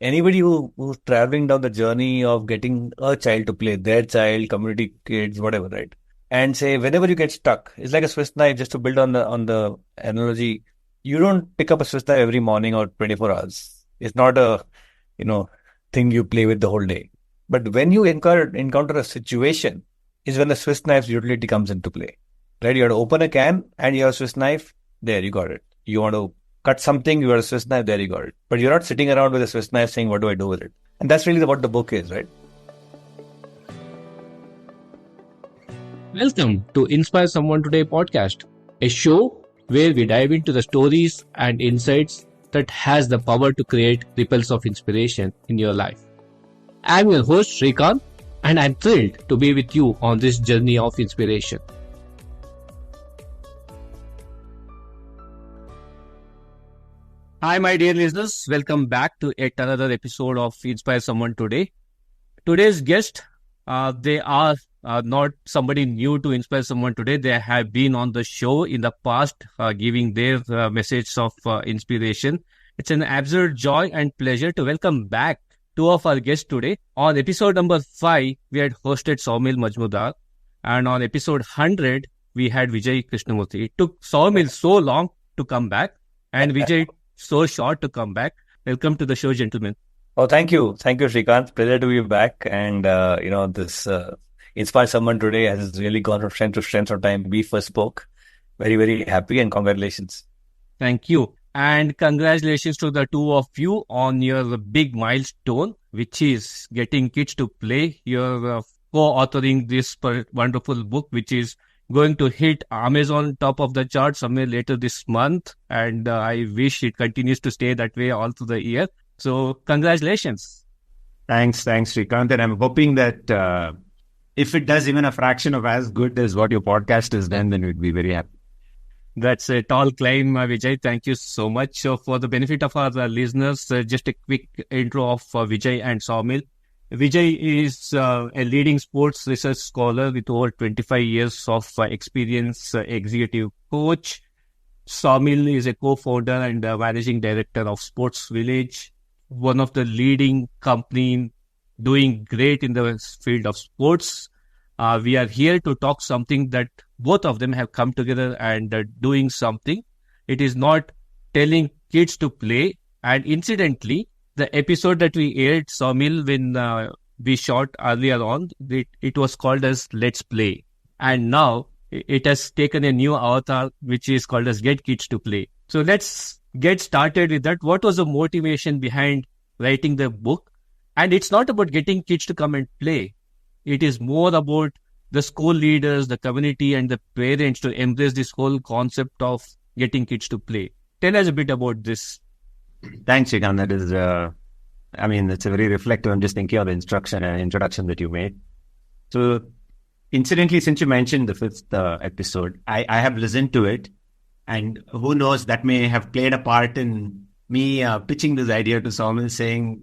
Anybody who's traveling down the journey of getting a child to play, their child, community kids, whatever, right? And say whenever you get stuck, it's like a Swiss knife. Just to build on the analogy, you don't pick up a Swiss knife every morning or 24 hours. It's not a you know thing you play with the whole day. But when you encounter a situation, is when the Swiss knife's utility comes into play. Right? You have to open a can and you have a Swiss knife. There, you got it. You want to cut something, you got a Swiss knife, there you got it. But you're not sitting around with a Swiss knife saying, what do I do with it? And that's really what the book is, right? Welcome to Inspire Someone Today podcast, a show where we dive into the stories and insights that has the power to create ripples of inspiration in your life. I'm your host Srikanth, and I'm thrilled to be with you on this journey of inspiration. Hi, my dear listeners. Welcome back to yet another episode of Inspire Someone Today. Today's guest, they are not somebody new to Inspire Someone Today. They have been on the show in the past, giving their message of inspiration. It's an absolute joy and pleasure to welcome back two of our guests today. On episode number 5, we had hosted Saumil Majmudar, and on episode 100, we had Vijay Krishnamurthy. It took Saumil so long to come back, and Vijay so short to come back. Welcome to the show, gentlemen. Oh, thank you. Thank you, Srikanth. Pleasure to be back. And, this Inspire Someone Today has really gone from strength to strength from time we first spoke. Very, very happy and congratulations. Thank you. And congratulations to the two of you on your big milestone, which is getting kids to play. You're co-authoring this wonderful book, which is going to hit Amazon top of the chart somewhere later this month. And I wish it continues to stay that way all through the year. So congratulations. Thanks, Srikanth. And I'm hoping that if it does even a fraction of as good as what your podcast has done, then we'd be very happy. That's a tall climb, Vijay. Thank you so much. For the benefit of our listeners, just a quick intro of Vijay and Saumil. Vijay is a leading sports research scholar with over 25 years of experience, executive coach. Saumil is a co-founder and managing director of Sports Village, one of the leading company doing great in the field of sports. We are here to talk something that both of them have come together and doing something. It is not telling kids to play. And incidentally, the episode that we aired, Saumil, when we shot earlier on, it was called as Let's Play. And now it has taken a new avatar, which is called as Get Kids to Play. So let's get started with that. What was the motivation behind writing the book? And it's not about getting kids to come and play. It is more about the school leaders, the community, and the parents to embrace this whole concept of getting kids to play. Tell us a bit about this. Thanks, Srikanth. That is, it's a very reflective. I'm just thinking of the introduction that you made. So, incidentally, since you mentioned the 5th episode, I have listened to it, and who knows, that may have played a part in me pitching this idea to Saumil, saying,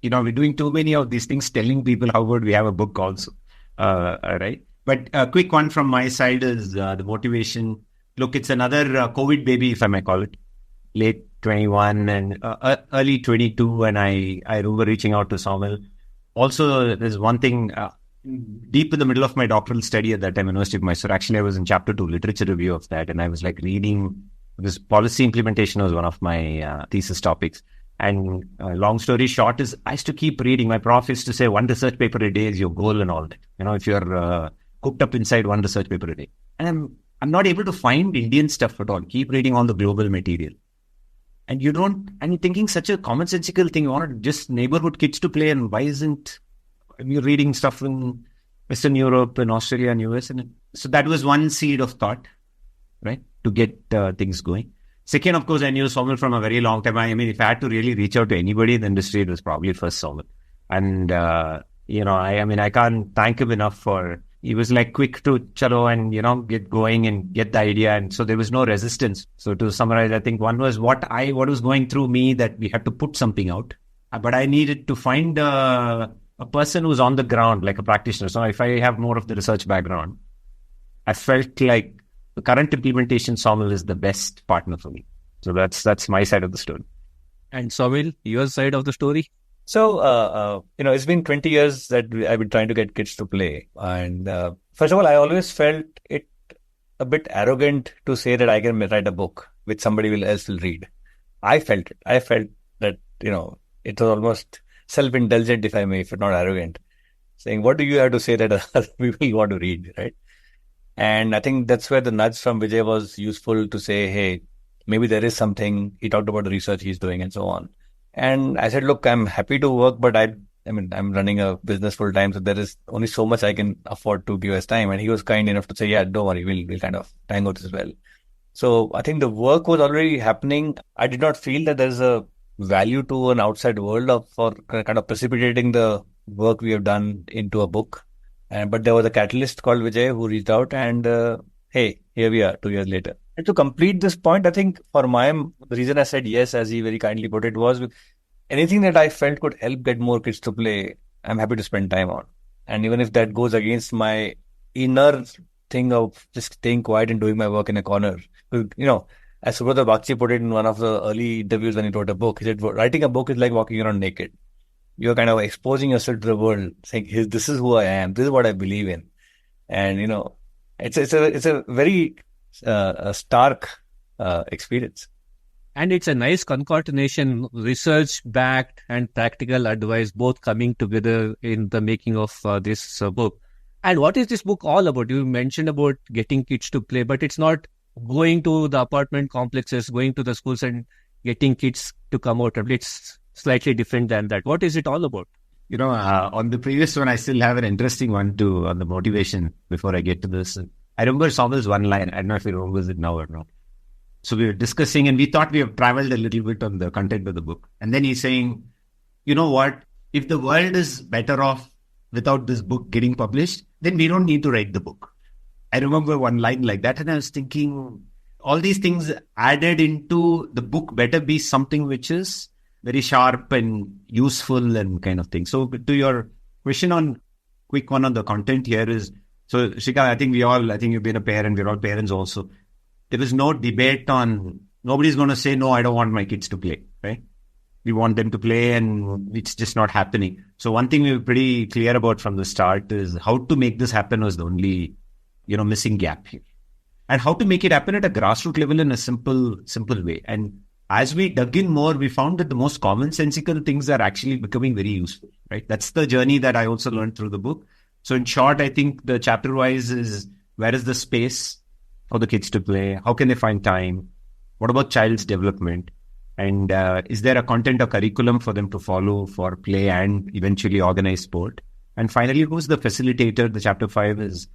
we're doing too many of these things, telling people how would we have a book also, right? But a quick one from my side is the motivation. Look, it's another COVID baby, if I may call it. Late 21 and early 22, and I remember reaching out to Saumil. Also, there's one thing, deep in the middle of my doctoral study at that time, University of Mysore. Actually, I was in chapter 2, literature review of that, and I was like reading, because policy implementation was one of my thesis topics. And long story short is, I used to keep reading. My prof used to say, one research paper a day is your goal and all that. If you're cooked up inside one research paper a day. And I'm not able to find Indian stuff at all. Keep reading all the global material. And you're thinking such a commonsensical thing. You want just neighborhood kids to play, and why isn't you're reading stuff in Western Europe and Australia and US? And so that was one seed of thought, right, to get things going. Second, of course, I knew Saumil from a very long time. If I had to really reach out to anybody in the industry, it was probably first Saumil. And, I can't thank him enough for, he was like quick to chalo and, get going and get the idea. And so there was no resistance. So to summarize, I think one was what was going through me, that we had to put something out. But I needed to find a person who's on the ground, like a practitioner. So if I have more of the research background, I felt like the current implementation, Saumil is the best partner for me. So that's my side of the story. And Saumil, your side of the story? So, it's been 20 years that I've been trying to get kids to play. And first of all, I always felt it a bit arrogant to say that I can write a book which else will read. I felt it. I felt that, it was almost self-indulgent, if not arrogant, saying, what do you have to say that other people want to read, right? And I think that's where the nudge from Vijay was useful to say, hey, maybe there is something. He talked about the research he's doing and so on. And I said, look, I'm happy to work, but I'm running a business full time. So there is only so much I can afford to give as time. And he was kind enough to say, yeah, don't worry, we'll kind of tango this as well. So I think the work was already happening. I did not feel that there's a value to an outside world for kind of precipitating the work we have done into a book. But there was a catalyst called Vijay who reached out and, hey, here we are 2 years later. And to complete this point, I think the reason I said yes, as he very kindly put it, was anything that I felt could help get more kids to play, I'm happy to spend time on. And even if that goes against my inner thing of just staying quiet and doing my work in a corner. As Subrata Bakshi put it in one of the early interviews when he wrote a book, he said, writing a book is like walking around naked. You're kind of exposing yourself to the world, saying, this is who I am, this is what I believe in. And, it's a very stark experience. And it's a nice concatenation, research-backed and practical advice, both coming together in the making of this book. And what is this book all about? You mentioned about getting kids to play, but it's not going to the apartment complexes, going to the schools and getting kids to come out. It's slightly different than that. What is it all about? On the previous one, I still have an interesting one too on the motivation before I get to this. I remember Saumil's one line. I don't know if he remembers it now or not. So we were discussing and we thought we have traveled a little bit on the content of the book. And then he's saying, you know what? If the world is better off without this book getting published, then we don't need to write the book. I remember one line like that. And I was thinking, all these things added into the book better be something which is very sharp and useful and kind of thing. So to your question quick one on the content here is, so Shika, I think you've been a parent, we're all parents also. There is no debate on, nobody's going to say, no, I don't want my kids to play, right? We want them to play and it's just not happening. So one thing we were pretty clear about from the start is how to make this happen was the only, missing gap here. And how to make it happen at a grassroots level in a simple way. And as we dug in more, we found that the most commonsensical things are actually becoming very useful, right? That's the journey that I also learned through the book. So in short, I think the chapter-wise is, where is the space for the kids to play? How can they find time? What about child's development? And is there a content or curriculum for them to follow for play and eventually organize sport? And finally, who's the facilitator? The chapter 5 is,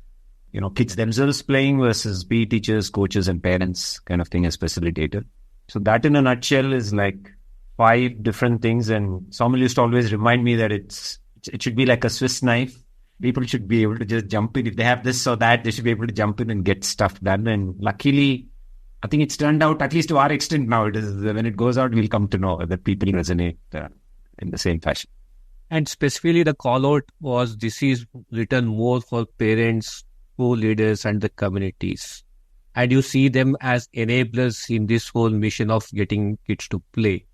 kids themselves playing versus PE teachers, coaches, and parents kind of thing as facilitator. So that in a nutshell is like 5 different things. And Saumil used to always remind me that it should be like a Swiss knife. People should be able to just jump in. If they have this or that, they should be able to jump in and get stuff done. And luckily, I think it's turned out, at least to our extent now, it is when it goes out, we'll come to know that people resonate in the same fashion. And specifically, the call out was this is written more for parents, school leaders, and the communities. And you see them as enablers in this whole mission of getting kids to play.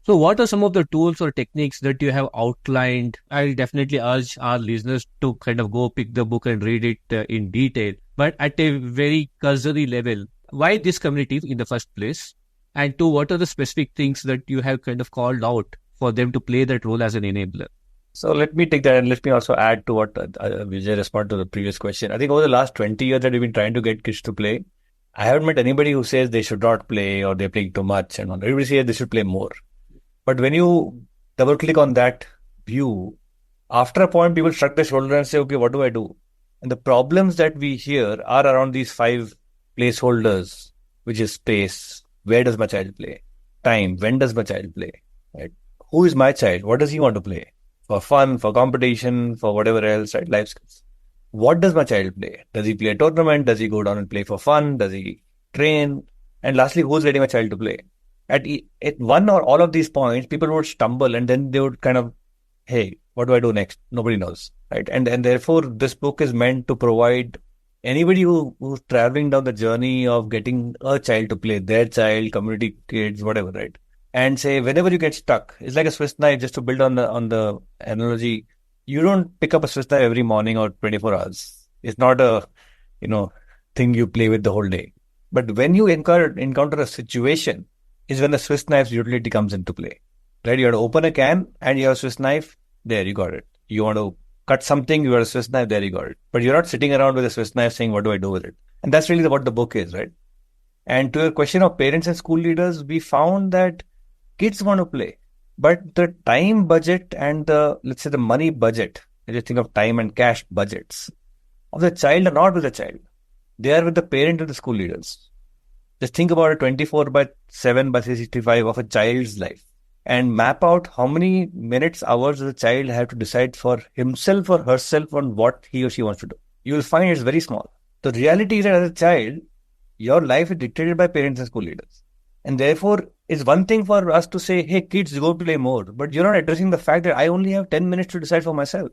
So what are some of the tools or techniques that you have outlined? I'll definitely urge our listeners to kind of go pick the book and read it in detail. But at a very cursory level, why this community in the first place? And 2, what are the specific things that you have kind of called out for them to play that role as an enabler? So let me take that and let me also add to what Vijay responded to the previous question. I think over the last 20 years that we've been trying to get kids to play, I haven't met anybody who says they should not play or they're playing too much and all. Everybody says they should play more. But when you double click on that view, after a point, people shrug their shoulder and say, okay, what do I do? And the problems that we hear are around these 5 placeholders, which is space. Where does my child play? Time. When does my child play? Right? Who is my child? What does he want to play? For fun, for competition, for whatever else, right? Life skills. What does my child play? Does he play a tournament? Does he go down and play for fun? Does he train? And lastly, who's letting my child to play? At one or all of these points, people would stumble and then they would kind of, hey, what do I do next? Nobody knows, right? And therefore, this book is meant to provide anybody who's traveling down the journey of getting a child to play, their child, community kids, whatever, right? and say whenever you get stuck, it's like a Swiss knife. Just to build on the analogy, you don't pick up a Swiss knife every morning or 24 hours. It's not a you know thing you play with the whole day. But when you encounter a situation, is when the Swiss knife's utility comes into play. Right? You have to open a can and you have a Swiss knife. There, you got it. You want to cut something, you got a Swiss knife. There, you got it. But you're not sitting around with a Swiss knife saying, "What do I do with it?" And that's really what the book is, right? And to your question of parents and school leaders, we found that kids want to play, but the time budget and let's say the money budget, let's just think of time and cash budgets of the child are not with the child. They are with the parent and the school leaders. Just think about a 24 by 7 by 365 of a child's life and map out how many minutes, hours does a child have to decide for himself or herself on what he or she wants to do. You will find it's very small. The reality is that as a child, your life is dictated by parents and school leaders. And therefore, it's one thing for us to say, hey, kids, go play more. But you're not addressing the fact that I only have 10 minutes to decide for myself.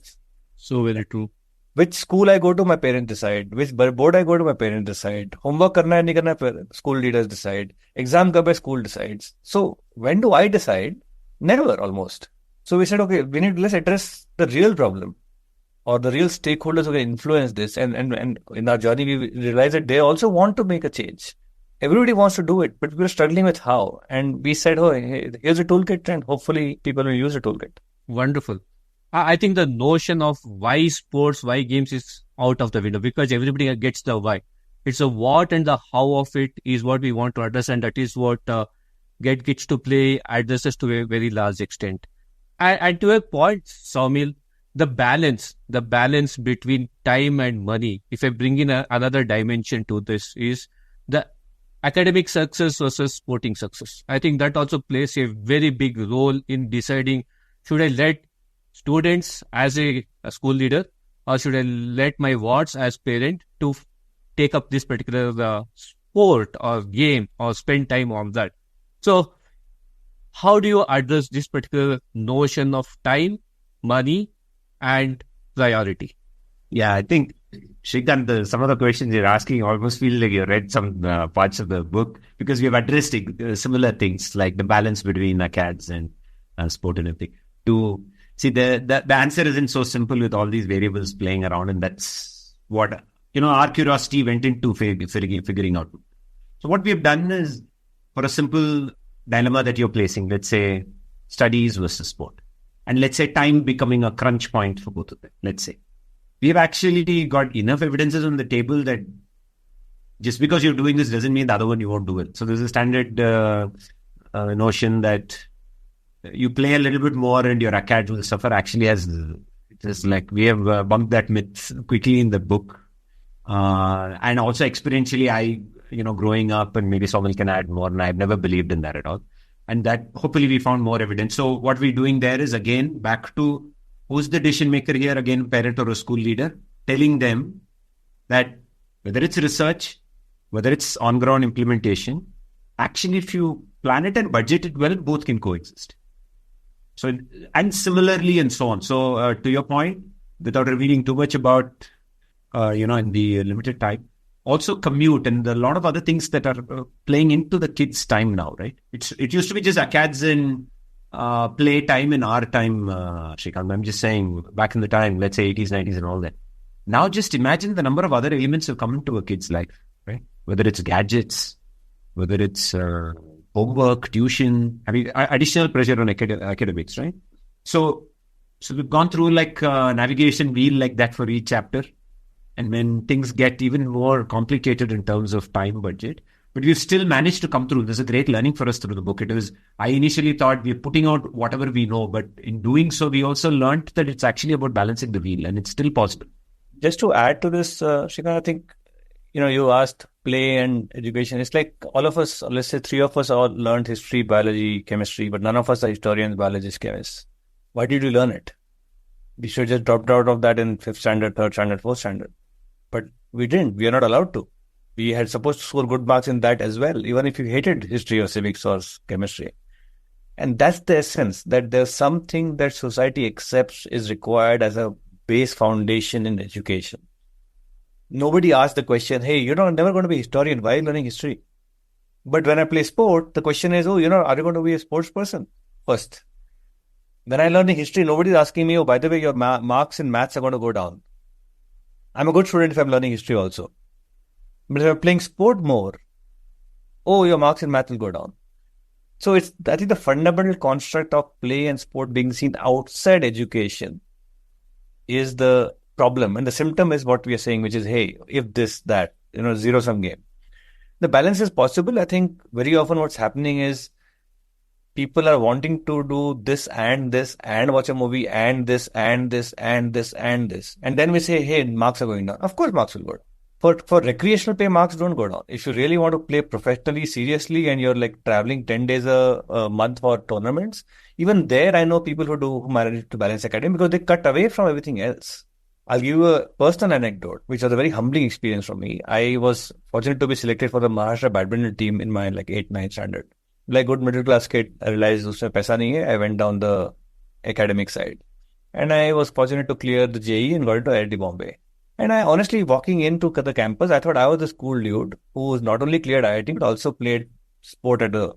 So very true. Which school I go to, my parents decide. Which board I go to, my parents decide. Homework karna hai, nahi karna hai, school leaders decide. Exam kab hai, school decides. So when do I decide? Never, almost. So we said, okay, let's address the real problem or the real stakeholders who can influence this. And in our journey, we realized that they also want to make a change. Everybody wants to do it, but we're struggling with how. And we said, oh, hey, here's a toolkit, and hopefully people will use the toolkit. Wonderful. I think the notion of why sports, why games is out of the window because everybody gets the why. It's the what and the how of it is what we want to address, and that is what Get Kids to Play addresses to a very large extent. And to a point, Saumil, the balance between time and money, if I bring in another dimension to this, is the academic success versus sporting success. I think that also plays a very big role in deciding, should I let students as a school leader or should I let my wards as parent to take up this particular sport or game or spend time on that. So how do you address this particular notion of time, money and priority? Yeah, I think, Shrikant, some of the questions you're asking almost feel like you read some parts of the book because we've addressed similar things like the balance between acads and sport and everything. To see, the answer isn't so simple with all these variables playing around, and that's what, our curiosity went into figuring out. So what we've done is, for a simple dilemma that you're placing, let's say studies versus sport, and let's say time becoming a crunch point for both of them, let's say. We've actually got enough evidences on the table that just because you're doing this doesn't mean the other one you won't do it. So there's a standard notion that you play a little bit more and your acad will suffer. Actually, just like we have bumped that myth quickly in the book. And also experientially, growing up, and maybe Saumil can add more, and I've never believed in that at all. And that hopefully we found more evidence. So what we're doing there is, again, back to who's the decision maker here? Again, parent or a school leader, telling them that whether it's research, whether it's on-ground implementation, actually, if you plan it and budget it well, both can coexist. So, and similarly, and so on. So, to your point, without revealing too much about, in the limited time, also commute and a lot of other things that are playing into the kids' time now, right? It used to be just acads and play time in our time, Shrikant. I'm just saying, back in the time, let's say 80s, 90s and all that. Now just imagine the number of other elements have come into a kid's life, right? Whether it's gadgets, whether it's homework, tuition, additional pressure on academics, right? So we've gone through like a navigation wheel like that for each chapter. And when things get even more complicated in terms of time budget, but we've still managed to come through. There's a great learning for us through the book. I initially thought we're putting out whatever we know, but in doing so, we also learned that it's actually about balancing the wheel, and it's still possible. Just to add to this, Shrikant, I think, you asked play and education. It's like all of us, let's say 3 of us all learned history, biology, chemistry, but none of us are historians, biologists, chemists. Why did we learn it? We should have just dropped out of that in 5th standard, 3rd standard, 4th standard. But we didn't. We are not allowed to. We had supposed to score good marks in that as well, even if you hated history or civics or chemistry. And that's the essence, that there's something that society accepts is required as a base foundation in education. Nobody asked the question, hey, you're never going to be a historian. Why are you learning history? But when I play sport, the question is, oh, are you going to be a sports person first? When I learn history, nobody's asking me, oh, by the way, your marks in maths are going to go down. I'm a good student if I'm learning history also. But if I'm playing sport more, oh, your marks in math will go down. So I think the fundamental construct of play and sport being seen outside education is the problem. And the symptom is what we are saying, which is, hey, if this, that, zero-sum game. The balance is possible. I think very often what's happening is people are wanting to do this and watch a movie and this and this and this and this. And then we say, hey, marks are going down. Of course, marks will go down. For recreational play, marks don't go down. If you really want to play professionally, seriously, and you're like traveling 10 days a month for tournaments, even there, I know people who manage to balance academic because they cut away from everything else. I'll give you a personal anecdote, which was a very humbling experience for me. I was fortunate to be selected for the Maharashtra badminton team in my 8th, 9th standard. Like good middle class kid, I realized usme paisa nahi hai. I went down the academic side. And I was fortunate to clear the JEE and got into IIT Bombay. And I honestly, walking into the campus, I thought I was this cool dude who was not only cleared IIT, but also played sport at a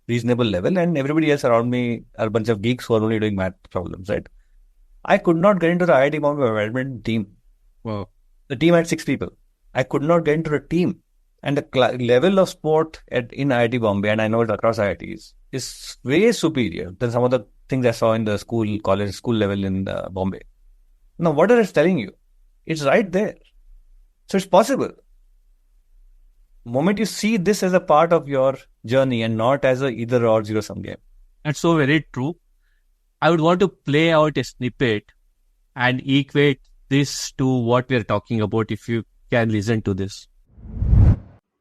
reasonable level. And everybody else around me are a bunch of geeks who are only doing math problems, right? I could not get into the IIT Bombay badminton team. Wow. The team had 6 people. I could not get into the team. And the level of sport in IIT Bombay, and I know it across IITs, is way superior than some of the things I saw in the school level in Bombay. Now, what is it telling you? It's right there. So it's possible. The moment you see this as a part of your journey and not as a either or zero-sum game. That's so very true. I would want to play out a snippet and equate this to what we're talking about if you can listen to this.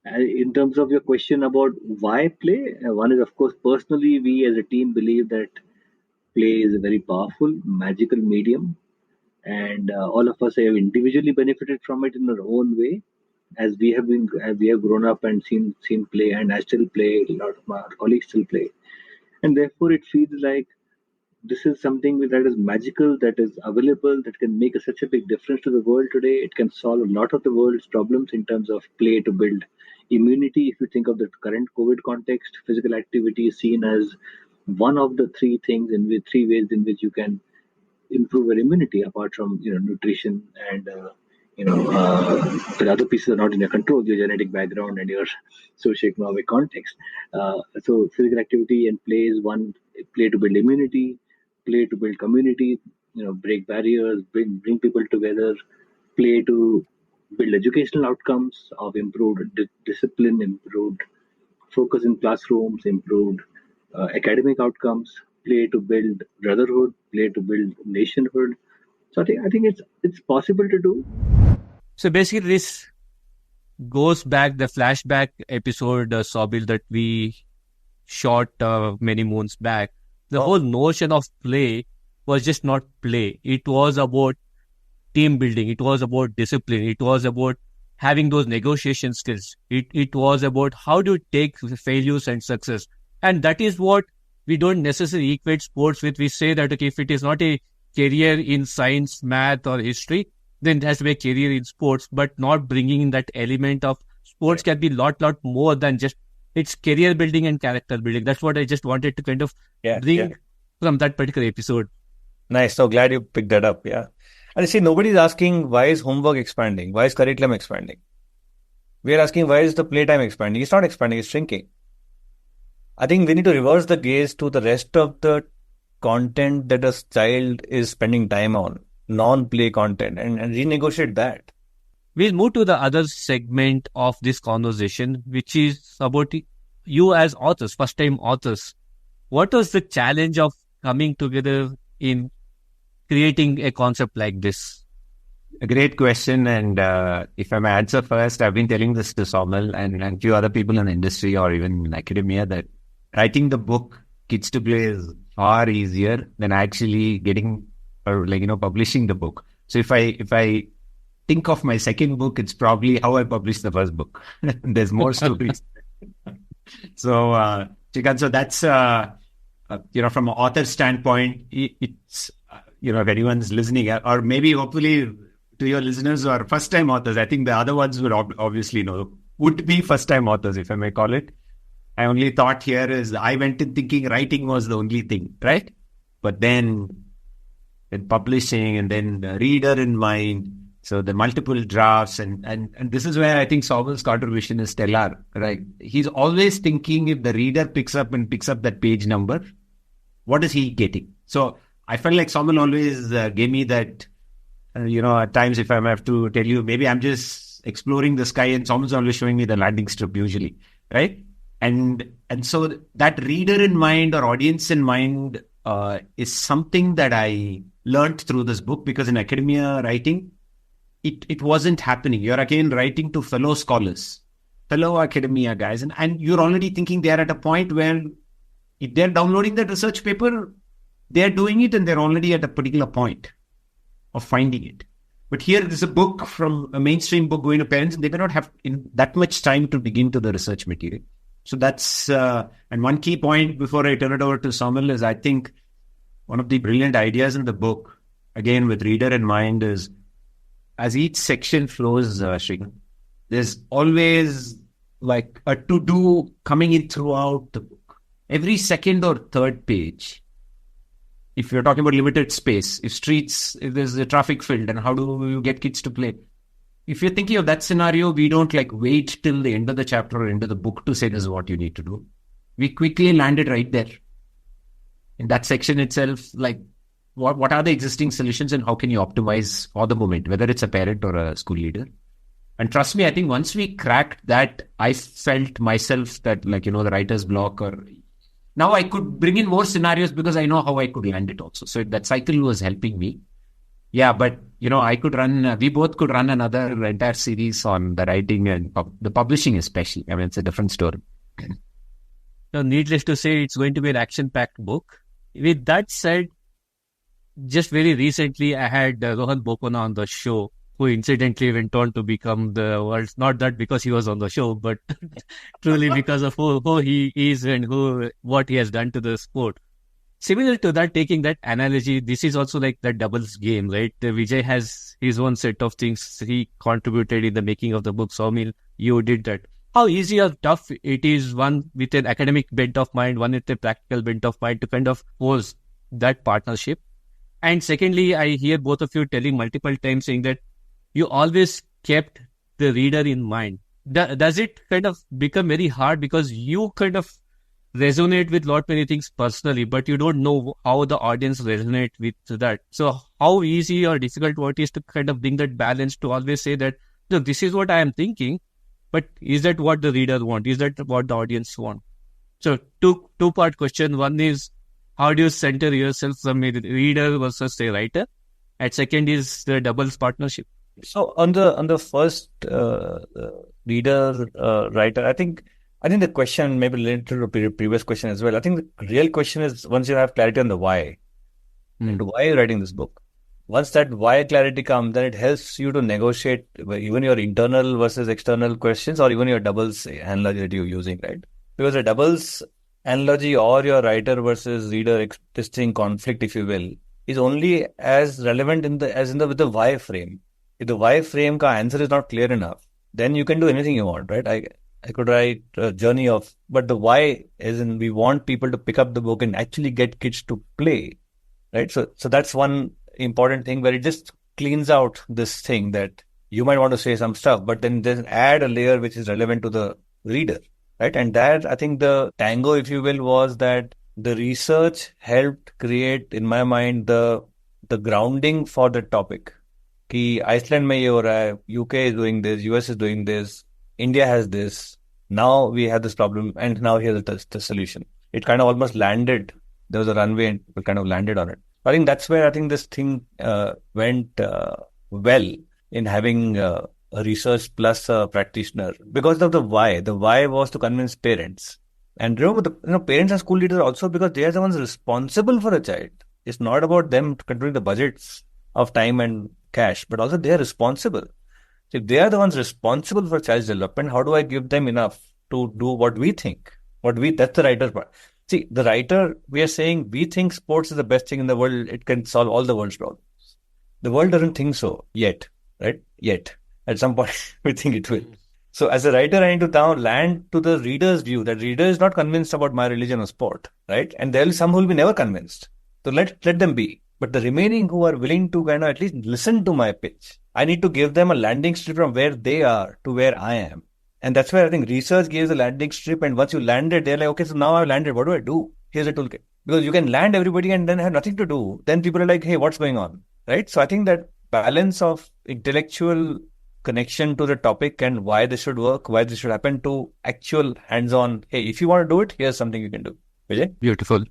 In terms of your question about why play, one is, of course, personally, we as a team believe that play is a very powerful, magical medium. And all of us have individually benefited from it in our own way, as we have grown up and seen play, and I still play. A lot of my colleagues still play, and therefore it feels like this is something that is magical, that is available, that can make such a big difference to the world today. It can solve a lot of the world's problems in terms of play to build immunity. If you think of the current COVID context, physical activity is seen as one of the three ways in which you can improve your immunity, apart from nutrition and the other pieces are not in your control, your genetic background and your socioeconomic context. So physical activity and play is one. Play to build immunity, play to build community, break barriers, bring people together, play to build educational outcomes of improved discipline, improved focus in classrooms, improved academic outcomes, play to build brotherhood, play to build nationhood. So I think it's possible to do. So basically this goes back the flashback episode, Saumil, that we shot many moons back. The whole notion of play was just not play. It was about team building. It was about discipline. It was about having those negotiation skills. It was about how do you take failures and success. And that is what we don't necessarily equate sports with. We say that, okay, if it is not a career in science, math or history, then it has to be a career in sports, but not bringing in that element of sports can be lot more than just it's career building and character building. That's what I just wanted to kind of bring from that particular episode. Nice. So glad you picked that up. Yeah. And you see, nobody's asking why is homework expanding? Why is curriculum expanding? We are asking why is the playtime expanding? It's not expanding, it's shrinking. I think we need to reverse the gaze to the rest of the content that a child is spending time on, non-play content, and renegotiate that. We'll move to the other segment of this conversation, which is about you as authors, first-time authors. What was the challenge of coming together in creating a concept like this? A great question. And if I may answer first, I've been telling this to Saumil and a few other people in the industry or even in academia that writing the book Kids to Play is far easier than actually getting or publishing the book. So if I think of my second book, it's probably how I published the first book. There's more stories. So, Chikant, so that's, from an author standpoint, it's, if anyone's listening, or maybe hopefully to your listeners who are first-time authors, I think the other ones would obviously know would-be first-time authors, if I may call it. I only thought here is I went in thinking writing was the only thing, right? But then publishing and then the reader in mind. So the multiple drafts and this is where I think Saumil's contribution is stellar, right? He's always thinking if the reader picks up that page number, what is he getting? So I felt like Saumil always gave me that, at times if I have to tell you, maybe I'm just exploring the sky and Saumil's always showing me the landing strip usually, right? And so that reader in mind or audience in mind is something that I learned through this book, because in academia writing, it wasn't happening. You're again writing to fellow scholars, fellow academia guys, and you're already thinking they're at a point where if they're downloading that research paper, they're doing it and they're already at a particular point of finding it. But here there's a book from a mainstream book going to parents, and they may not have that much time to dig into the research material. So that's, and one key point before I turn it over to Saumil is I think one of the brilliant ideas in the book, again with reader in mind, is as each section flows, Sri, there's always like a to-do coming in throughout the book. Every second or third page, if you're talking about limited space, if there's a traffic filled, and how do you get kids to play? If you're thinking of that scenario, we don't wait till the end of the chapter or end of the book to say this is what you need to do. We quickly landed right there. In that section itself, what are the existing solutions and how can you optimize for the moment, whether it's a parent or a school leader? And trust me, I think once we cracked that, I felt myself that the writer's block, or now I could bring in more scenarios because I know how I could land it also. So that cycle was helping me. Yeah, but we both could run another entire series on the writing and the publishing especially. I mean, it's a different story. So needless to say, it's going to be an action-packed book. With that said, just very recently, I had Rohan Bopana on the show, who incidentally went on to become the world's, not that because he was on the show, but truly because of who he is and what he has done to the sport. Similar to that, taking that analogy, this is also like the doubles game, right? Vijay has his own set of things he contributed in the making of the book. Saumil, you did that. How easy or tough it is, one with an academic bent of mind, one with a practical bent of mind, to kind of force that partnership. And secondly, I hear both of you telling multiple times saying that you always kept the reader in mind. Does it kind of become very hard because you kind of resonate with lot many things personally, but you don't know how the audience resonate with that? So how easy or difficult what is to kind of bring that balance to always say that, look, this is what I am thinking, but is that what the reader want? Is that what the audience want? So two-part question. One is, how do you center yourself from a reader versus a writer? And second is the doubles partnership. So on the first reader writer, I think the question may be related to the previous question as well. I think the real question is, once you have clarity on the why, and why you're writing this book. Once that why clarity comes, then it helps you to negotiate even your internal versus external questions, or even your doubles analogy that you're using, right? Because the doubles analogy or your writer versus reader existing conflict, if you will, is only as relevant with the why frame. If the why frame ka answer is not clear enough, then you can do anything you want, right? I could write a journey but the why is in, we want people to pick up the book and actually get kids to play, right? So that's one important thing where it just cleans out this thing that you might want to say some stuff, but then add a layer which is relevant to the reader, right? And that, I think the tango, if you will, was that the research helped create, in my mind, the grounding for the topic. Ki Iceland mein ye ho raha hai, UK is doing this, US is doing this, India has this, now we have this problem, and now here's the solution. It kind of almost landed. There was a runway and we kind of landed on it. I think that's where I think this thing went well in having a research plus a practitioner, because of the why. The why was to convince parents. And remember, parents and school leaders also, because they are the ones responsible for a child. It's not about them controlling the budgets of time and cash, but also they are responsible. So if they are the ones responsible for child's development, how do I give them enough to do what we think? That's the writer part. See, the writer, we are saying we think sports is the best thing in the world. It can solve all the world's problems. The world doesn't think so yet, right? Yet. At some point, we think it will. So as a writer, I need to now land to the reader's view. That reader is not convinced about my religion or sport, right? And there will be some who will be never convinced. So let them be. But the remaining who are willing to kind of at least listen to my pitch, I need to give them a landing strip from where they are to where I am. And that's where I think research gives a landing strip. And once you landed, they're like, okay, so now I've landed. What do I do? Here's a toolkit. Because you can land everybody and then have nothing to do. Then people are like, hey, what's going on? Right? So I think that balance of intellectual connection to the topic and why this should work, why this should happen, to actual hands-on, hey, if you want to do it, here's something you can do. Vijay? Beautiful.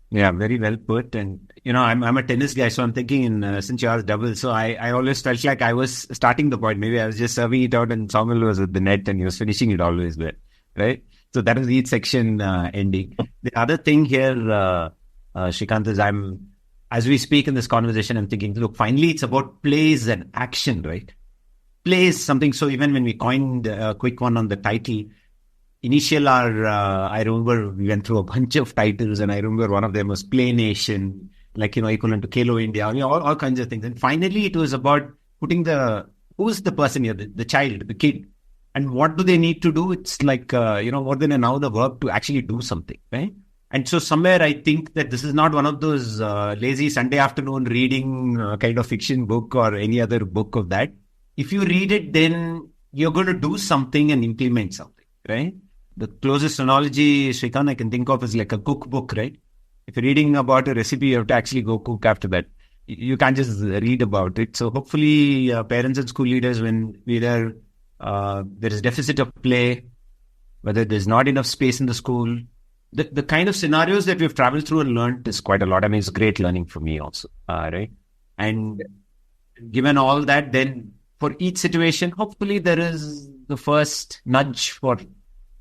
Yeah, very well put. And, I'm a tennis guy, so I'm thinking since you asked double, so I always felt like I was starting the point. Maybe I was just serving it out and Saumil was at the net and he was finishing it always well, right? So that is each section ending. The other thing here, Shrikant, is as we speak in this conversation, I'm thinking, look, finally it's about plays and action, right? Plays something. So even when we coined a quick one on the title, I remember we went through a bunch of titles and I remember one of them was Play Nation, like, equivalent to Kelo India, all kinds of things. And finally it was about putting who's the person here, the child, the kid, and what do they need to do? It's like, more than an hour the verb to actually do something, right? And so somewhere I think that this is not one of those lazy Sunday afternoon reading kind of fiction book or any other book of that. If you read it, then you're going to do something and implement something, right? The closest analogy, Shrikant, I can think of is like a cookbook, right? If you're reading about a recipe, you have to actually go cook after that. You can't just read about it. So hopefully parents and school leaders, when there is deficit of play, whether there's not enough space in the school, the kind of scenarios that we've traveled through and learned is quite a lot. I mean, it's great learning for me also, right? And given all that, then for each situation, hopefully there is the first nudge for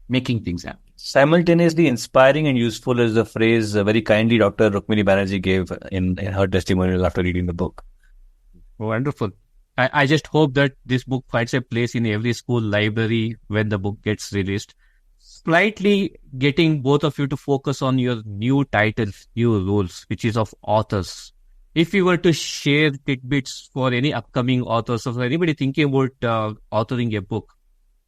making things happen. Simultaneously inspiring and useful is the phrase very kindly Dr. Rukmini Banerjee gave in her testimonials after reading the book. Wonderful. I just hope that this book finds a place in every school library when the book gets released. Slightly getting both of you to focus on your new titles, new roles, which is of authors. If you were to share tidbits for any upcoming authors or for anybody thinking about authoring a book,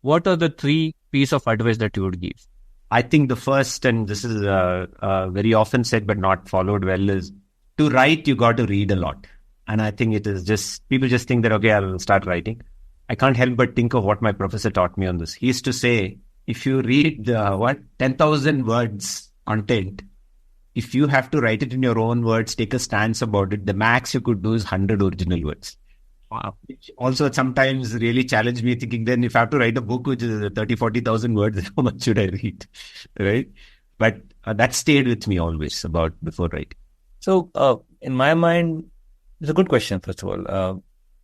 what are the 3 pieces of advice that you would give? I think the first, and this is very often said but not followed well, is to write, you got to read a lot. And I think it is just, people just think that, okay, I'll start writing. I can't help but think of what my professor taught me on this. He used to say, if you read 10,000 words content, if you have to write it in your own words, take a stance about it, the max you could do is 100 original words. Wow. Which also sometimes really challenged me, thinking then if I have to write a book which is 30, 40,000 words, how much should I read? Right? But that stayed with me always before writing. So in my mind, it's a good question, first of all.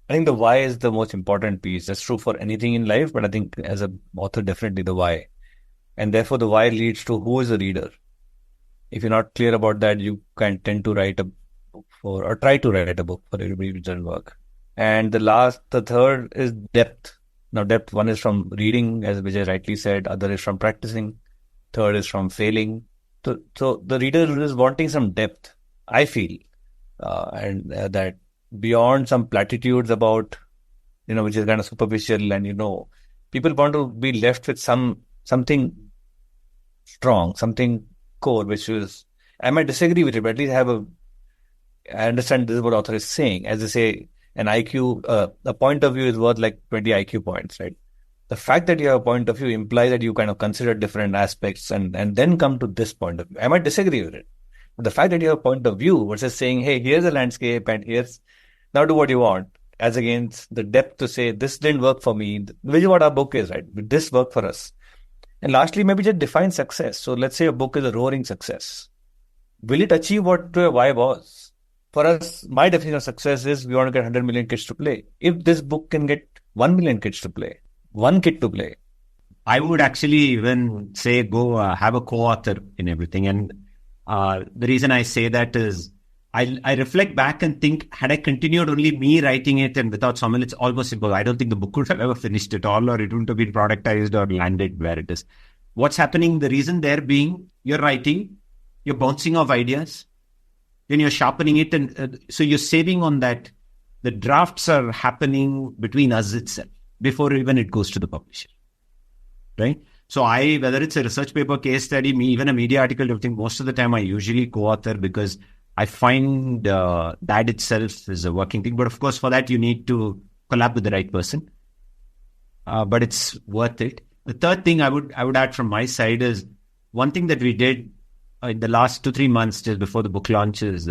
I think the why is the most important piece. That's true for anything in life, but I think as an author, definitely the why. And therefore the why leads to who is the reader. If you're not clear about that, you can tend to write a book or try to write a book for everybody who doesn't work. And the third is depth. Now, depth, one is from reading, as Vijay rightly said, other is from practicing, third is from failing. So the reader is wanting some depth, I feel, and that beyond some platitudes about, which is kind of superficial, and people want to be left with something strong, something core, which is, I might disagree with it, but at least I understand this is what author is saying. As they say, an IQ, a point of view is worth like 20 IQ points, right? The fact that you have a point of view implies that you kind of consider different aspects and then come to this point of view. I might disagree with it. But the fact that you have a point of view versus saying, hey, here's a landscape and now do what you want, as against the depth to say, this didn't work for me, which is what our book is, right? This worked for us. And lastly, maybe just define success. So let's say a book is a roaring success. Will it achieve what the why was? For us, my definition of success is we want to get 100 million kids to play. If this book can get 1 million kids to play, 1 kid to play, I would actually even say go have a co-author in everything. And the reason I say that is I reflect back and think, had I continued only me writing it and without Saumil, it's almost simple. I don't think the book would have ever finished at all, or it wouldn't have been productized or landed where it is. What's happening? The reason there being, you're writing, you're bouncing off ideas, then you're sharpening it. And so you're saving on that. The drafts are happening between us itself before even it goes to the publisher. right? So whether it's a research paper, case study, even a media article, everything, most of the time I usually co-author because I find that itself is a working thing. But of course, for that, you need to collab with the right person. But it's worth it. The third thing I would add from my side is one thing that we did in the last 2-3 months just before the book launch is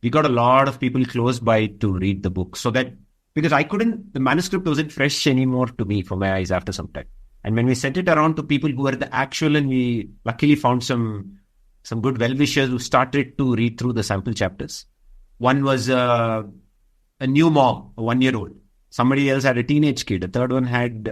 we got a lot of people close by to read the book. So that, because the manuscript wasn't fresh anymore to me for my eyes after some time. And when we sent it around to people who were the actual, and we luckily found some good well-wishers who started to read through the sample chapters. One was a new mom, a 1-year-old. Somebody else had a teenage kid. A third one had,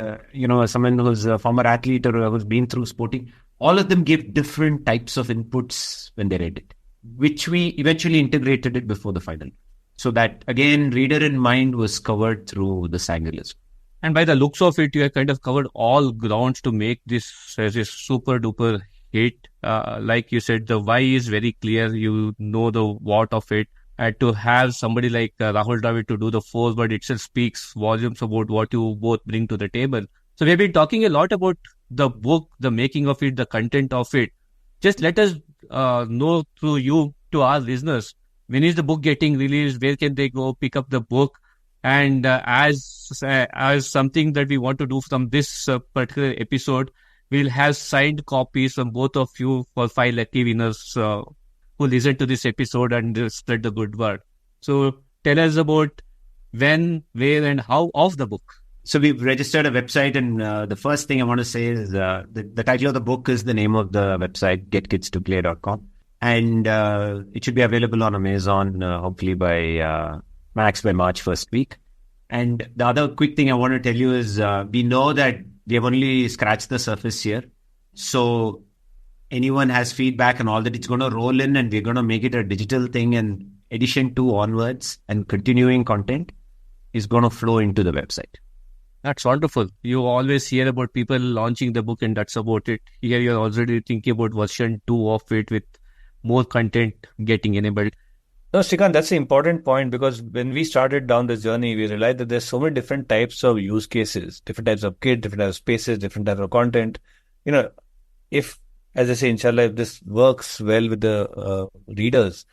someone who's a former athlete or who's been through sporting. All of them gave different types of inputs when they read it, which we eventually integrated it before the final. So that, again, reader in mind was covered through the angle as well. And by the looks of it, you have kind of covered all grounds to make this as a super duper hit. Like you said, the why is very clear. You know the what of it. And to have somebody like Rahul Dravid to do the fourth word itself speaks volumes about what you both bring to the table. So we've been talking a lot about the book, the making of it, the content of it. Just let us know through you to our listeners, when is the book getting released? Where can they go pick up the book? And as something that we want to do from this particular episode, we'll have signed copies from both of you for 5 lucky winners who listen to this episode and spread the good word. So tell us about when, where, and how of the book. So we've registered a website, and the first thing I want to say is the title of the book is the name of the website, getKidsToPlay.com. And it should be available on Amazon, hopefully by max by March first week. And the other quick thing I want to tell you is we know that we have only scratched the surface here. So anyone has feedback and all that, it's going to roll in, and we're going to make it a digital thing, and edition 2 onwards and continuing content is going to flow into the website. That's wonderful. You always hear about people launching the book and that's about it. Here you're already thinking about version 2 of it with more content getting enabled. No, Srikanth, that's the important point, because when we started down this journey, we realized that there's so many different types of use cases, different types of kids, different types of spaces, different types of content. If, as I say, inshallah, if this works well with the readers,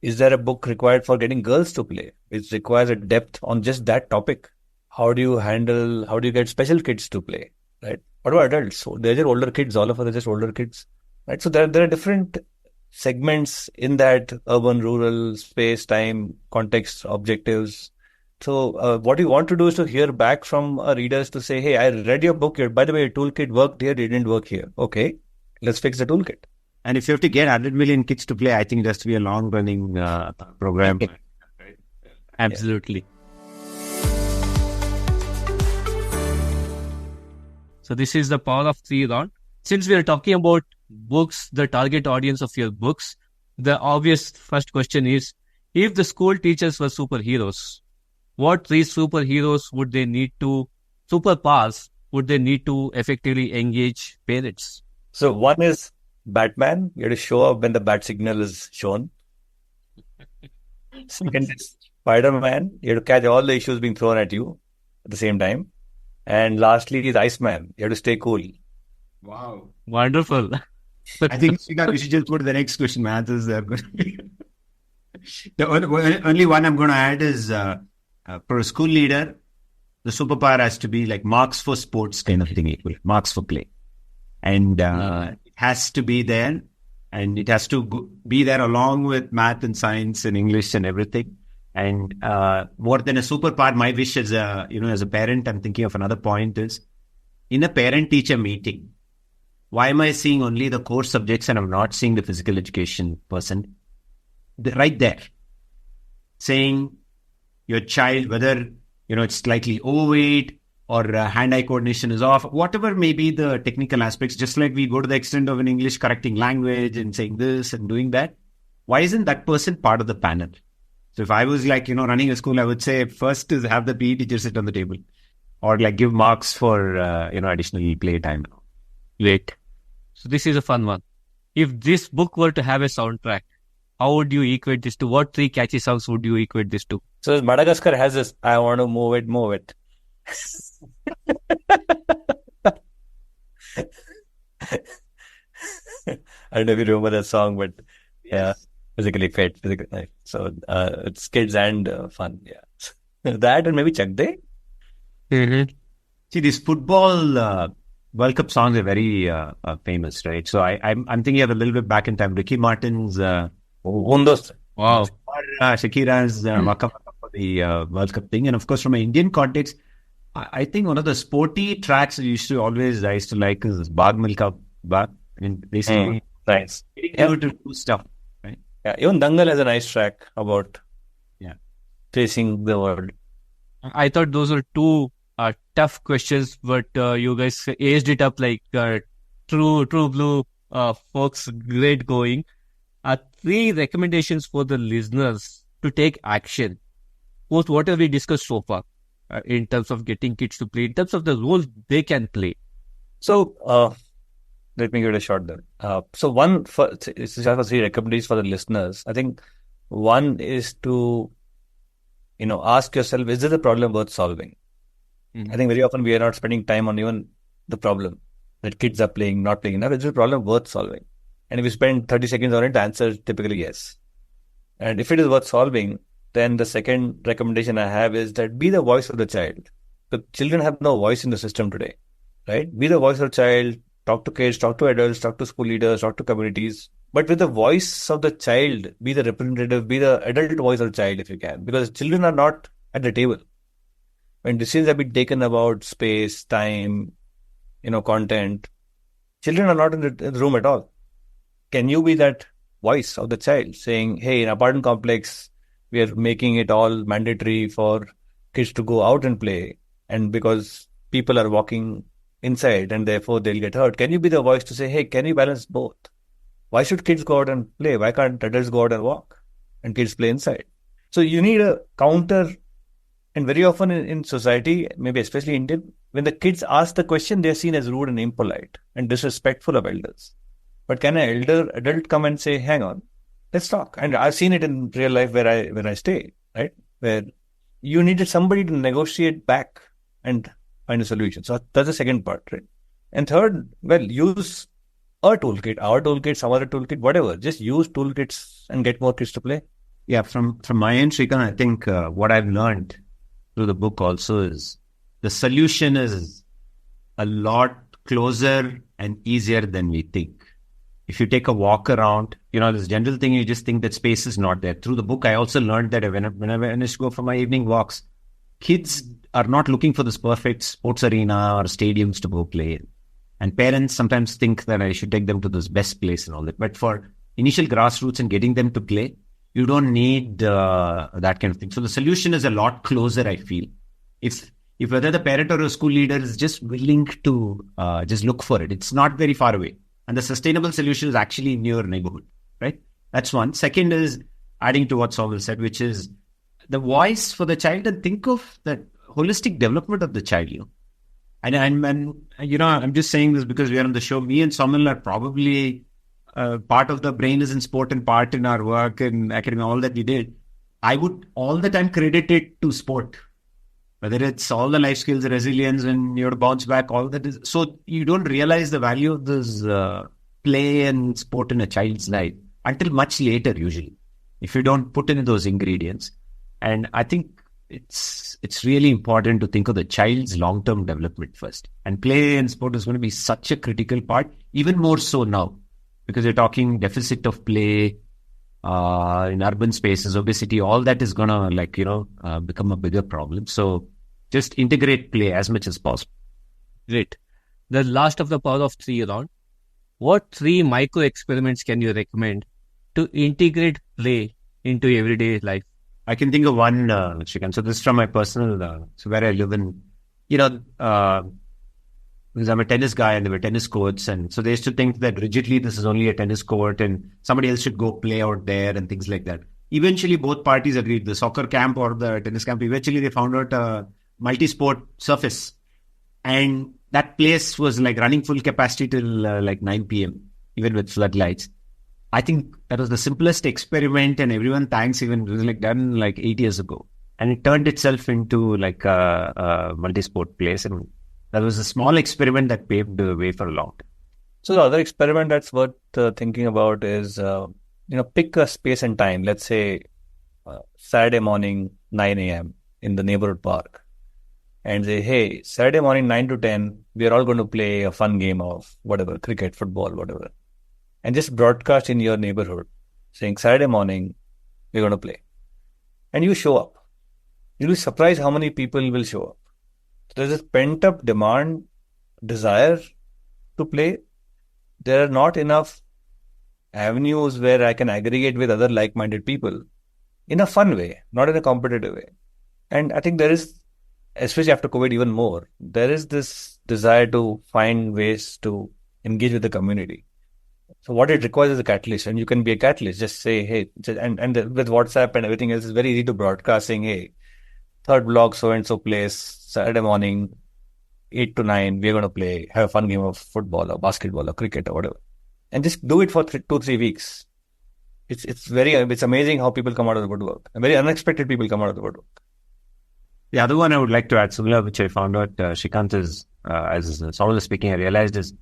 is there a book required for getting girls to play? It requires a depth on just that topic. How do you get special kids to play, right? What about adults? So they're just older kids, all of us are just older kids, right? So there are different segments in that urban, rural, space, time, context, objectives. So what you want to do is to hear back from our readers to say, hey, I read your book here. By the way, your toolkit worked here, it didn't work here. Okay, let's fix the toolkit. And if you have to get 100 million kids to play, I think it has to be a long-running program. Absolutely. Yeah. So this is the power of 3 round. Since we are talking about books, the target audience of your books, the obvious first question is, if the school teachers were superheroes, what 3 superpowers would they need to effectively engage parents? So one is Batman. You have to show up when the bat signal is shown. Second is Spider-Man. You have to catch all the issues being thrown at you at the same time. And lastly is Iceman. You have to stay cool. Wow. Wonderful. I think we should just go to the next question. Math is going to be... The only one I'm going to add is for a school leader, the superpower has to be like marks for sports kind of thing, equal marks for play. And it has to be there, and it has to be there along with math and science and English and everything. And more than a superpower, my wish as a parent, I'm thinking of another point is, in a parent-teacher meeting, why am I seeing only the core subjects and I'm not seeing the physical education person? Right there, saying your child, whether it's slightly overweight or hand-eye coordination is off, whatever may be the technical aspects, just like we go to the extent of an English correcting language and saying this and doing that, why isn't that person part of the panel? So if I was running a school, I would say first is have the PE teacher sit on the table, or give marks for additional playtime. Great. So this is a fun one. If this book were to have a soundtrack, how would you equate this to? What 3 catchy songs would you equate this to? So Madagascar has this, I want to move it. I don't know if you remember that song, but yeah, Yes. physically fit, physically life. So it's kids and fun. Yeah, that and maybe Chak De. Mm-hmm. See, these football World Cup songs are very famous, right? So I'm thinking of a little bit back in time. Ricky Martin's Undos. Wow. Shakira's Waka Waka for the World Cup thing. And of course, from an Indian context, I think one of the sporty tracks I used to like is Baag Milka Baag. I mean, basically, Nice. getting Yeah. you to do stuff, right? Yeah, even Dangal has a nice track about Yeah. chasing the world. I thought those were two tough questions, but you guys aged it up like true blue folks. Great going. Three recommendations for the listeners to take action. Both what have we discussed so far in terms of getting kids to play, in terms of the roles they can play. So let me give it a shot then. So one for it's just for three recommendations for the listeners. I think one is to ask yourself, is this a problem worth solving? I think very often we are not spending time on even the problem that kids are playing, not playing enough. Is it a problem worth solving? And if you spend 30 seconds on it, the answer is typically yes. And if it is worth solving, then the second recommendation I have is that be the voice of the child. The children have no voice in the system today, right? Be the voice of the child, talk to kids, talk to adults, talk to school leaders, talk to communities. But with the voice of the child, be the representative, be the adult voice of the child if you can. Because children are not at the table. When decisions have been taken about space, time, content, children are not in the room at all. Can you be that voice of the child saying, hey, in apartment complex, we are making it all mandatory for kids to go out and play. And because people are walking inside and therefore they'll get hurt. Can you be the voice to say, hey, can you balance both? Why should kids go out and play? Why can't adults go out and walk and kids play inside? So you need a counter. And very often in society, maybe especially Indian, when the kids ask the question, they're seen as rude and impolite and disrespectful of elders. But can an adult come and say, hang on, let's talk? And I've seen it in real life where I stay, right? Where you needed somebody to negotiate back and find a solution. So that's the second part, right? And third, well, use a toolkit, our toolkit, some other toolkit, whatever. Just use toolkits and get more kids to play. Yeah, from my end, Shrikant, I think what I've learned through the book also is the solution is a lot closer and easier than we think. If you take a walk around, this general thing, you just think that space is not there. Through the book, I also learned that whenever I used to go for my evening walks, kids are not looking for this perfect sports arena or stadiums to go play in. And parents sometimes think that I should take them to this best place and all that. But for initial grassroots and getting them to play, you don't need that kind of thing. So the solution is a lot closer, I feel. If whether the parent or a school leader is just willing to just look for it, it's not very far away. And the sustainable solution is actually in your neighborhood, right? That's one. Second is adding to what Saumil said, which is the voice for the child, and think of the holistic development of the child. And I'm just saying this because we are on the show. Me and Saumil are probably part of the brain is in sport and part in our work and academia, all that we did. I would all the time credit it to sport. Whether it's all the life skills, resilience, and you have to bounce back, all that is. So you don't realize the value of this play and sport in a child's life until much later, usually, if you don't put in those ingredients. And I think it's really important to think of the child's long-term development first. And play and sport is going to be such a critical part, even more so now, because you're talking deficit of play in urban spaces, obesity, all that is going to become a bigger problem. So just integrate play as much as possible. Great. The last of the power of three round. What three micro experiments can you recommend to integrate play into everyday life? I can think of one, Shrikant. So this is from my personal, so where I live in, because I'm a tennis guy and there were tennis courts. And so they used to think that rigidly this is only a tennis court and somebody else should go play out there and things like that. Eventually, both parties agreed, the soccer camp or the tennis camp. Eventually, they found out a multi-sport surface. And that place was like running full capacity till 9 p.m., even with floodlights. I think that was the simplest experiment and everyone thanks even. It was done 8 years ago. And it turned itself into a multi-sport place. And That was a small experiment that paved the way for a long time. So the other experiment that's worth thinking about is, pick a space and time. Let's say Saturday morning, 9 a.m. in the neighborhood park. And say, hey, Saturday morning, 9 to 10, we are all going to play a fun game of whatever, cricket, football, whatever. And just broadcast in your neighborhood saying, Saturday morning, we're going to play. And you show up. You'll be surprised how many people will show up. So there's this pent-up demand, desire to play. There are not enough avenues where I can aggregate with other like-minded people in a fun way, not in a competitive way. And I think there is, especially after COVID even more, there is this desire to find ways to engage with the community. So what it requires is a catalyst, and you can be a catalyst. Just say, hey, with WhatsApp and everything else, it's very easy to broadcast saying, hey, third block, so-and-so place, Saturday morning, 8 to 9, we're going to play, have a fun game of football or basketball or cricket or whatever. And just do it for 2-3 weeks. It's amazing how people come out of the woodwork. And very unexpected people come out of the woodwork. The other one I would like to add, similar, which I found out, Shrikant, is, as Saumil was speaking, I realized is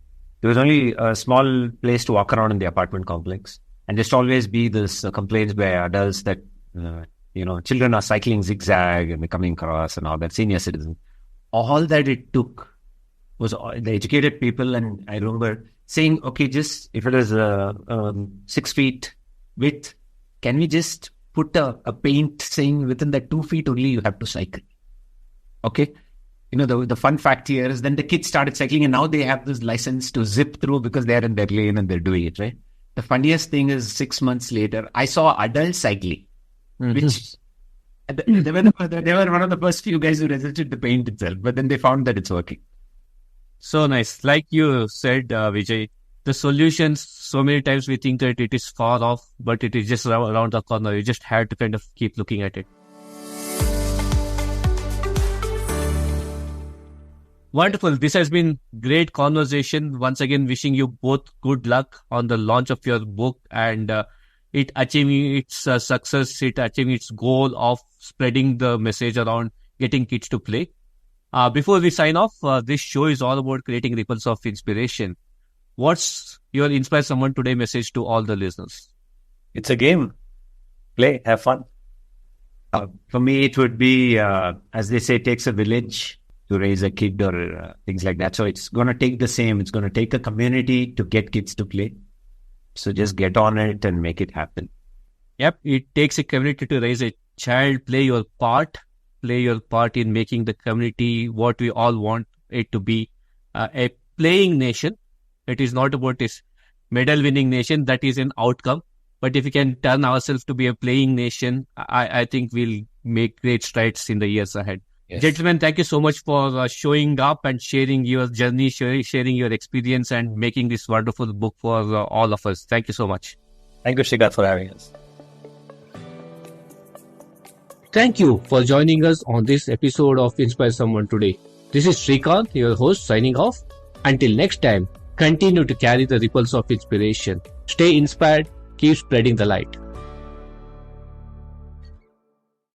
there was only a small place to walk around in the apartment complex. And just always be this complaints by adults that, children are cycling zigzag and they're coming across and all that, senior citizens. All that it took was the educated people. And I remember saying, okay, just if it is 6 feet width, can we just put a paint saying within that 2 feet only you have to cycle? Okay. The fun fact here is then the kids started cycling and now they have this license to zip through because they're in their lane and they're doing it, right? The funniest thing is 6 months later, I saw adults cycling, which they were one of the first few guys who resisted the paint itself, but then they found that it's working. So nice. Like you said, Vijay, the solutions, so many times we think that it is far off, but it is just around the corner. You just have to kind of keep looking at it. Wonderful. This has been great conversation. Once again, wishing you both good luck on the launch of your book and it achieving its success, it achieving its goal of spreading the message around getting kids to play. Before we sign off, this show is all about creating ripples of inspiration. What's your Inspire Someone Today message to all the listeners? It's a game. Play, have fun. For me, it would be, as they say, it takes a village to raise a kid or things like that. So it's going to take the same. It's going to take a community to get kids to play. So just get on it and make it happen. Yep. It takes a community to raise a child. Play your part. Play your part in making the community what we all want it to be. A playing nation. It is not about this medal winning nation. That is an outcome. But if we can turn ourselves to be a playing nation, I think we'll make great strides in the years ahead. Yes. Gentlemen, thank you so much for showing up and sharing your journey, sharing your experience and making this wonderful book for all of us. Thank you so much. Thank you, Shrikant, for having us. Thank you for joining us on this episode of Inspire Someone Today. This is Shrikant, your host, signing off. Until next time, continue to carry the ripples of inspiration. Stay inspired, keep spreading the light.